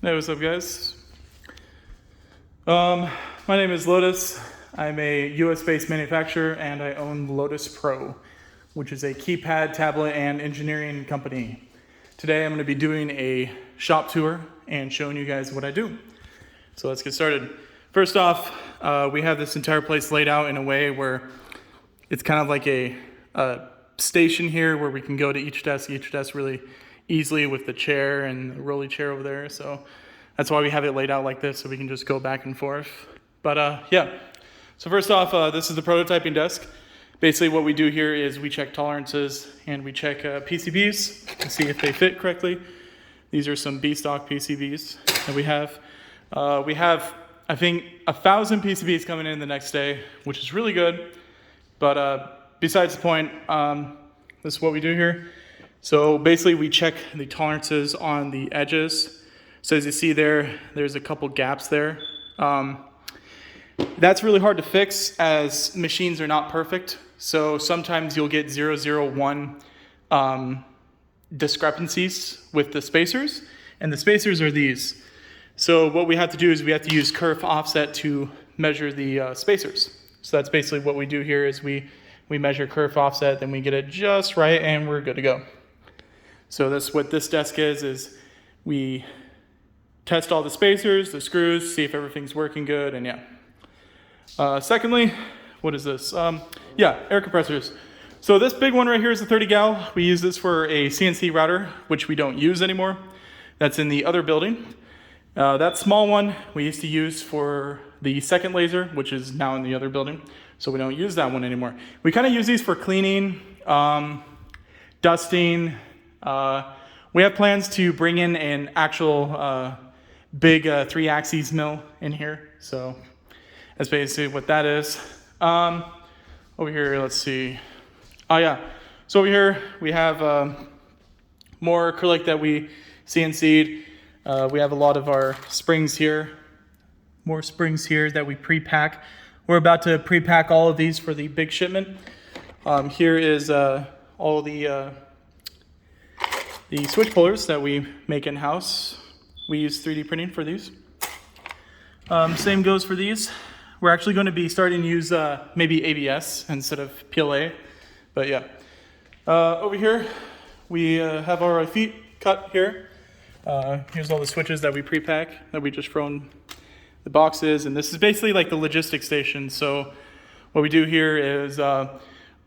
Hey, what's up, guys? My name is Lotus. I'm a US-based manufacturer, and I own LotusPro, which is a keypad, tablet, and engineering company. Today, I'm going to be doing a shop tour and showing you guys what I do. So let's get started. First off, we have this entire place laid out in a way where it's kind of like a station here where we can go to each desk really easily with the chair and the rolly chair over there. So that's why we have it laid out like this, so we can just go back and forth. But yeah, so first off, this is the prototyping desk. Basically what we do here is we check tolerances and we check PCBs to see if they fit correctly. These are some B-stock PCBs that we have. We have, I think, 1,000 PCBs coming in the next day, which is really good. But besides the point, this is what we do here. So basically we check the tolerances on the edges. So as you see there, there's a couple gaps there. That's really hard to fix as machines are not perfect. So sometimes you'll get 001 discrepancies with the spacers, and the spacers are these. So what we have to do is we have to use kerf offset to measure the spacers. So that's basically what we do here is we measure kerf offset, then we get it just right, and we're good to go. So that's what this desk is we test all the spacers, the screws, see if everything's working good, and yeah. Secondly, what is this? Yeah, air compressors. So this big one right here is a 30 gal. We use this for a CNC router, which we don't use anymore. That's in the other building. That small one we used to use for the second laser, which is now in the other building. So we don't use that one anymore. We kind of use these for cleaning, dusting. We have plans to bring in an actual big 3-axis mill in here. So that's basically what that is. Over here, let's see. Oh yeah, so over here we have more acrylic that we CNC'd. We have a lot of our springs here. More springs here that we pre-pack. We're about to pre-pack all of these for the big shipment. Here is all the switch pullers that we make in-house. We use 3D printing for these. Same goes for these. We're actually going to be starting to use maybe ABS instead of PLA, but yeah. Over here, we have our feet cut here. Here's all the switches that we pre-pack that we just throw in the boxes, and this is basically like the logistics station. So what we do here is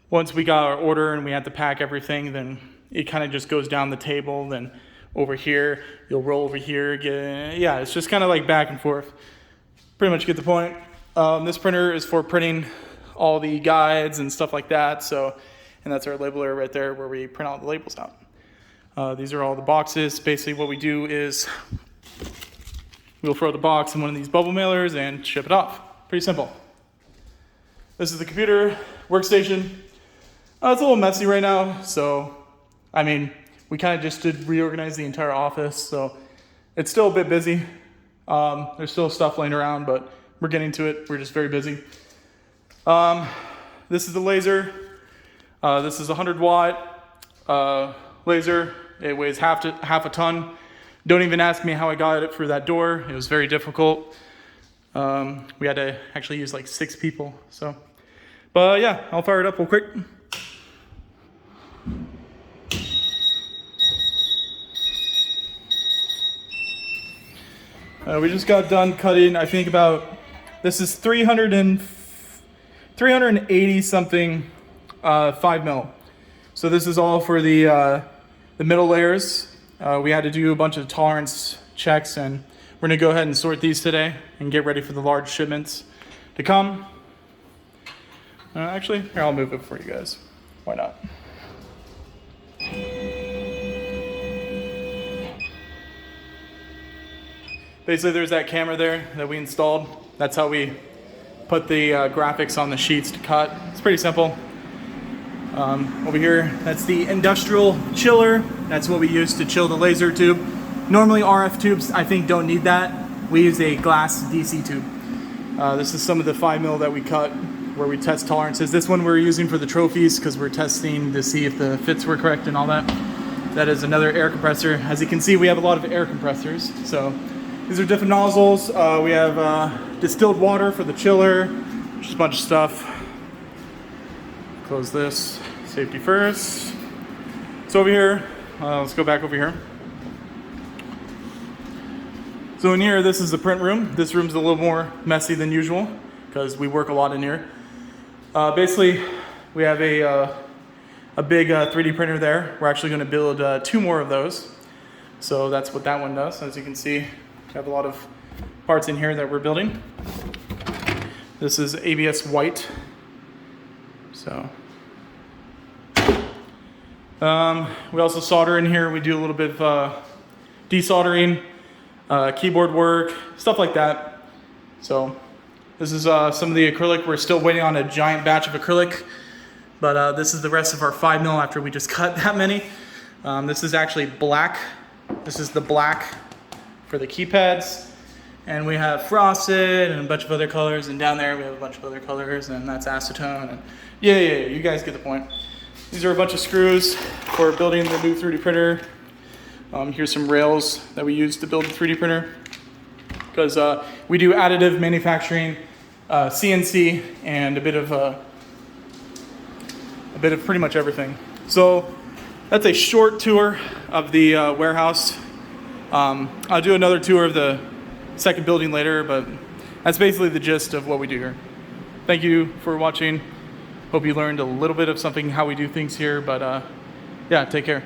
once we got our order and we have to pack everything, then it kind of just goes down the table, then over here, you'll roll over here again. Yeah, it's just kind of like back and forth. Pretty much get the point. This printer is for printing all the guides and stuff like that. So, and that's our labeler right there where we print all the labels out. These are all the boxes. Basically what we do is we'll throw the box in one of these bubble mailers and ship it off. Pretty simple. This is the computer workstation. It's a little messy right now, so I mean, we kind of just did reorganize the entire office, so it's still a bit busy. There's still stuff laying around, but we're getting to it. We're just very busy. This is the laser. This is a 100-watt laser. It weighs half a ton. Don't even ask me how I got it through that door. It was very difficult. We had to actually use like 6 people. So, but yeah, I'll fire it up real quick. We just got done cutting, I think this is 380 something 5 mil. So this is all for the middle layers. We had to do a bunch of tolerance checks, and we're gonna go ahead and sort these today and get ready for the large shipments to come. Actually, here, I'll move it for you guys. Why not? Basically, there's that camera there that we installed. That's how we put the graphics on the sheets to cut. It's pretty simple. Over here, that's the industrial chiller. That's what we use to chill the laser tube. Normally RF tubes, I think, don't need that. We use a glass DC tube. This is some of the 5 mil that we cut where we test tolerances. This one we're using for the trophies because we're testing to see if the fits were correct and all that. That is another air compressor. As you can see, we have a lot of air compressors. So These are different nozzles. We have distilled water for the chiller, just a bunch of stuff. Close this, safety first. So over here, let's go back over here. So in here, this is the print room. This room's a little more messy than usual because we work a lot in here. Basically, we have a big 3D printer there. We're actually going to build 2 more of those. So that's what that one does. As you can see, we have a lot of parts in here that we're building. This is ABS white. So we also solder in here. We do a little bit of desoldering, keyboard work, stuff like that. So this is some of the acrylic. We're still waiting on a giant batch of acrylic, but this is the rest of our 5mm after we just cut that many. This is actually black. This is the black for the keypads. And we have frosted and a bunch of other colors, and down there we have a bunch of other colors, and that's acetone. And yeah, you guys get the point. These are a bunch of screws for building the new 3D printer. Here's some rails that we use to build the 3D printer, because we do additive manufacturing, CNC, and a bit of pretty much everything. So that's a short tour of the warehouse. I'll do another tour of the second building later, but that's basically the gist of what we do here. Thank you for watching. Hope you learned a little bit of something, how we do things here, but yeah, take care.